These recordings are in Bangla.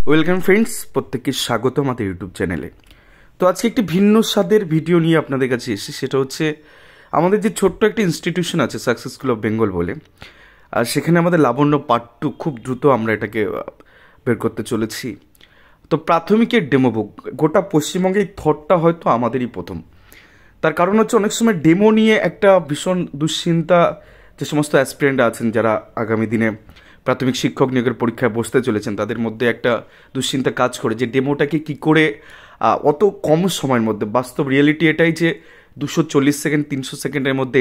ওয়েলকাম ফ্রেন্ডস, প্রত্যেককে স্বাগত আমাদের ইউটিউব চ্যানেলে। তো আজকে একটি ভিন্ন স্বাদের ভিডিও নিয়ে আপনাদের কাছে এসেছি। সেটা হচ্ছে আমাদের যে ছোট্ট একটা ইনস্টিটিউশন আছে সাকসেস স্কুল অফ বেঙ্গল বলে, আর সেখানে আমাদের লাবণ্য পার্ট 2 খুব দ্রুত আমরা এটাকে বের করতে চলেছি। তো প্রাথমিকের ডেমো বুক গোটা পশ্চিমবঙ্গে এই থটটা হয়তো আমাদেরই প্রথম। তার কারণ হচ্ছে অনেক সময় ডেমো নিয়ে একটা ভীষণ দুশ্চিন্তা যে সমস্ত অ্যাসপিরেন্ট আছেন যারা আগামী দিনে প্রাথমিক শিক্ষক নিয়োগের পরীক্ষায় বসতে চলেছেন, তাদের মধ্যে একটা দুশ্চিন্তা কাজ করে যে ডেমোটাকে কী করে অত কম সময়ের মধ্যে, বাস্তব রিয়েলিটি এটাই যে 240 সেকেন্ড 300 সেকেন্ডের মধ্যে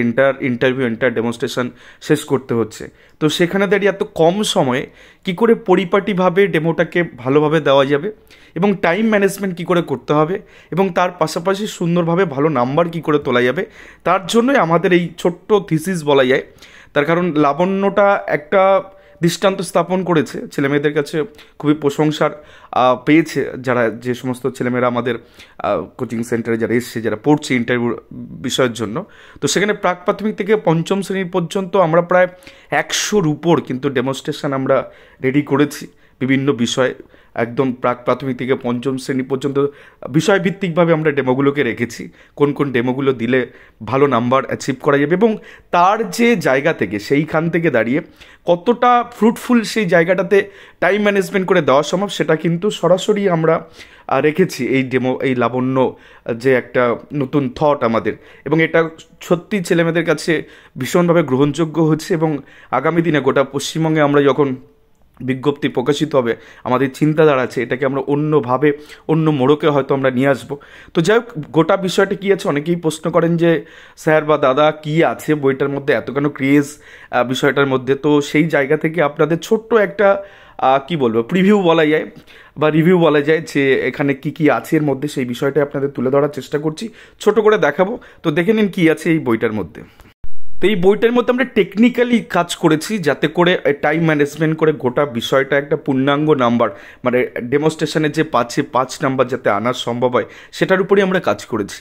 ইন্টারভিউ ডেমনস্ট্রেশন শেষ করতে হচ্ছে। তো সেখানে দাঁড়িয়ে এত কম সময়ে কী করে পরিপাটিভাবে ডেমোটাকে ভালোভাবে দেওয়া যাবে এবং টাইম ম্যানেজমেন্ট কী করে করতে হবে এবং তার পাশাপাশি সুন্দরভাবে ভালো নাম্বার কী করে তোলা যাবে, তার জন্যই আমাদের এই ছোট্ট থিসিস বলা যায়। তার কারণ লাবণ্যটা একটা দৃষ্টান্ত স্থাপন করেছে, ছেলেমেয়েদের কাছে খুবই প্রশংসার পেয়েছে। যে সমস্ত ছেলেমেয়েরা আমাদের কোচিং সেন্টারে যারা এসছে, যারা পড়ছে ইন্টারভিউ বিষয়ের জন্য, তো সেখানে প্রাক প্রাথমিক থেকে পঞ্চম শ্রেণী পর্যন্ত আমরা প্রায় 100-র উপর কিন্তু ডেমনস্ট্রেশন আমরা রেডি করেছি বিভিন্ন বিষয়। একদম প্রাক প্রাথমিক থেকে পঞ্চম শ্রেণী পর্যন্ত বিষয়ভিত্তিকভাবে আমরা ডেমোগুলোকে রেখেছি, কোন কোন ডেমোগুলো দিলে ভালো নাম্বার অ্যাচিভ করা যাবে এবং তার যে জায়গা থেকে সেইখান থেকে দাঁড়িয়ে কতটা ফ্রুটফুল সেই জায়গাটাতে টাইম ম্যানেজমেন্ট করে দেওয়া সম্ভব সেটা কিন্তু সরাসরি আমরা রেখেছি এই লাবণ্য যে একটা নতুন থট আমাদের, এবং এটা সত্যি ছেলেমেয়েদের কাছে ভীষণভাবে গ্রহণযোগ্য হচ্ছে। এবং আগামী দিনে গোটা পশ্চিমবঙ্গে আমরা যখন বিজ্ঞপ্তি প্রকাশিত হবে, আমাদের চিন্তাধারা আছে এটাকে আমরা অন্যভাবে অন্য মোড়কে হয়তো আমরা নিয়ে আসবো। তো যাই হোক, গোটা বিষয়টা কী আছে, অনেকেই প্রশ্ন করেন যে স্যার বা দাদা কী আছে বইটার মধ্যে, এত কেন ক্রেজ বিষয়টার মধ্যে। তো সেই জায়গা থেকে আপনাদের ছোট্ট একটা কি বলবো প্রিভিউ বলা যায় বা রিভিউ বলা যায় যে এখানে কি কি আছে এর মধ্যে, সেই বিষয়টা আপনাদের তুলে ধরার চেষ্টা করছি, ছোট করে দেখাবো। তো দেখে নিন কী আছে এই বইটার মধ্যে। তো এই বইটার মধ্যে আমরা টেকনিক্যালি কাজ করেছি যাতে করে টাইম ম্যানেজমেন্ট করে গোটা বিষয়টা একটা পূর্ণাঙ্গ নাম্বার, মানে ডেমনস্ট্রেশনের যে 5 নাম্বার যাতে আনা সম্ভব হয় সেটার উপরেই আমরা কাজ করেছি।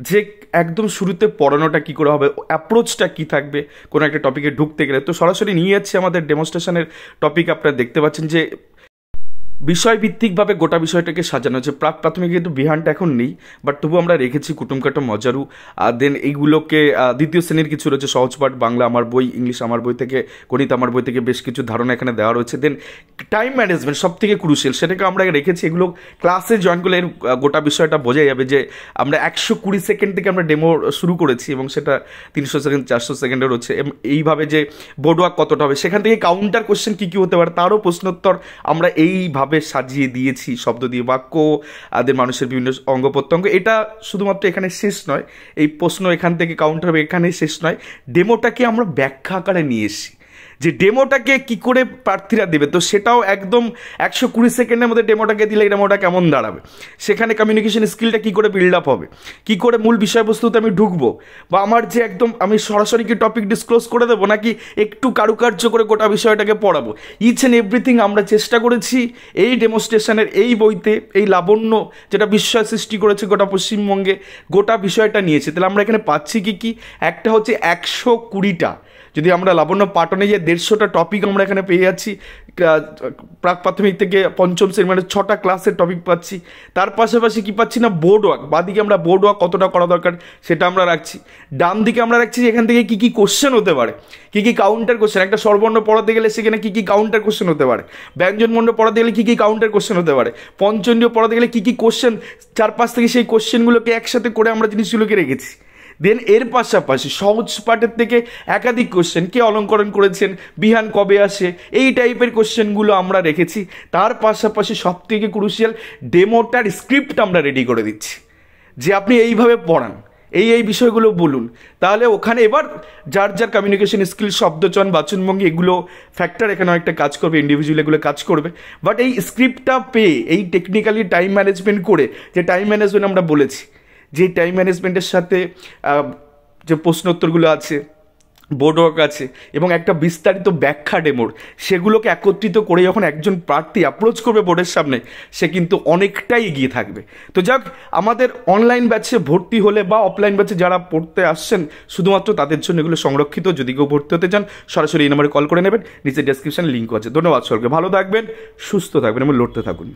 যে একদম শুরুতে পড়ানোটা কী করে হবে, অ্যাপ্রোচটা কী থাকবে কোনো একটা টপিকে ঢুকতে গেলে, তো সরাসরি নিয়ে যাচ্ছে আমাদের ডেমনস্ট্রেশনের টপিক। আপনারা দেখতে পাচ্ছেন যে বিষয়ভিত্তিকভাবে গোটা বিষয়টাকে সাজানো হচ্ছে। প্রাক প্রাথমিক কিন্তু বিহানটা এখন নেই, বাট তবু আমরা রেখেছি কুটুমকাটো মজারু। দেন এইগুলোকে দ্বিতীয় শ্রেণীর কিছু রয়েছে সহজপাঠ, বাংলা আমার বই, ইংলিশ আমার বই থেকে, গণিত আমার বই থেকে বেশ কিছু ধারণা এখানে দেওয়া রয়েছে। দেন টাইম ম্যানেজমেন্ট সব থেকে ক্রুশিয়াল, সেটাকে আমরা রেখেছি। এগুলো ক্লাসে জয়েন করলে এর গোটা বিষয়টা বোঝা যাবে যে আমরা 120 সেকেন্ড থেকে আমরা ডেমো শুরু করেছি এবং সেটা 300 সেকেন্ড 400 সেকেন্ডের হচ্ছে। এইভাবে যে বোর্ড ওয়ার্ক কতটা হবে, সেখান থেকে কাউন্টার কোশ্চেন কী কী হতে পারে তারও প্রশ্নোত্তর আমরা এইভাবে সাজিয়ে দিয়েছি, শব্দ দিয়ে বাক্য, আদের মানুষের বিভিন্ন অঙ্গ প্রত্যঙ্গ। এটা শুধুমাত্র এখানে শেষ নয়, এই প্রশ্ন এখান থেকে কাউন্টার হবে এখানেই শেষ নয়, ডেমোটাকে আমরা ব্যাখ্যা আকারে নিয়ে এসেছি যে ডেমোটাকে কি করে প্রার্থীরা দেবে। তো সেটাও একদম 120 সেকেন্ডের মধ্যে ডেমোটাকে দিলে ডেমোটা কেমন দাঁড়াবে, সেখানে কমিউনিকেশন স্কিলটা কী করে বিল্ড আপ হবে, কী করে মূল বিষয়বস্তুতে আমি ঢুকবো, বা আমার যে একদম আমি সরাসরি কি টপিক ডিসক্লোজ করে দেবো নাকি একটু কারুকার্য করে গোটা বিষয়টাকে পড়াবো। ইচ অ্যান্ড এভরিথিং আমরা চেষ্টা করেছি এই ডেমনস্ট্রেশনের এই বইতে, এই লাবণ্য যেটা বিস্ময় সৃষ্টি করেছে গোটা পশ্চিমবঙ্গে, গোটা বিষয়টা নিয়েছে। তাহলে আমরা এখানে পাচ্ছি কি একটা হচ্ছে 120টা, যদি আমরা লাবণ্য পাটনে যে 150টা টপিক আমরা এখানে পেয়ে যাচ্ছি, প্রাক প্রাথমিক থেকে পঞ্চম শ্রেণী মানে 6টা ক্লাসের টপিক পাচ্ছি। তার পাশাপাশি কি পাচ্ছি না, বোর্ড ওয়ার্ক। বাদিকে আমরা বোর্ড ওয়ার্ক কতটা করা দরকার সেটা আমরা রাখছি। ডান দিকে আমরা রাখছি এখান থেকে কী কী কোশ্চেন হতে পারে, কী কী কাউন্টার কোশ্চেন, একটা স্বরবর্ণ পড়াতে গেলে সেখানে কী কী কাউন্টার কোশ্চেন হতে পারে, ব্যঞ্জনবর্ণ পড়াতে গেলে কী কী কাউন্টার কোশ্চেন হতে পারে, পঞ্চমীয় পড়াতে গেলে কী কী কোশ্চেন, 4-5 থেকে সেই কোশ্চেনগুলোকে একসাথে করে আমরা জিনিসগুলোকে রেখেছি। দেন এর পাশাপাশি সহজ পাঠের থেকে একাধিক কোশ্চেন, কে অলঙ্করণ করেছেন, বিহান কবে আসে, এই টাইপের কোশ্চেনগুলো আমরা রেখেছি। তার পাশাপাশি সব থেকে ক্রুশিয়াল ডেমোটার স্ক্রিপ্ট আমরা রেডি করে দিচ্ছি যে আপনি এইভাবে পড়ান, এই বিষয়গুলো বলুন। তাহলে ওখানে এবার যার যার কমিউনিকেশন স্কিল, শব্দচয়ন, বাচনভঙ্গি, এগুলো ফ্যাক্টর এখানে অনেকটা কাজ করবে, ইন্ডিভিজুয়াল এগুলো কাজ করবে। বাট এই স্ক্রিপ্টটা পেয়ে এই টেকনিক্যালি টাইম ম্যানেজমেন্ট করে, যে টাইম ম্যানেজমেন্ট আমরা বলেছি, যে টাইম ম্যানেজমেন্টের সাথে যে প্রশ্নোত্তরগুলো আছে, বোর্ড ওয়ার্ক আছে এবং একটা বিস্তারিত ব্যাখ্যা ডেমোর, সেগুলোকে একত্রিত করে যখন একজন প্রার্থী অ্যাপ্রোচ করবে বোর্ডের সামনে, সে কিন্তু অনেকটাই এগিয়ে থাকবে। তো যাক, আমাদের অনলাইন ব্যাচে ভর্তি হলে বা অফলাইন ব্যাচে যারা পড়তে আসছেন, শুধুমাত্র তাদের জন্য এগুলো সংরক্ষিত। যদি কেউ ভর্তি হতে চান, সরাসরি এই নম্বরে কল করে নেবেন, নিচে ডেসক্রিপশানে লিঙ্ক আছে। ধন্যবাদ সকলকে, ভালো থাকবেন, সুস্থ থাকবেন এবং লড়তে থাকুন।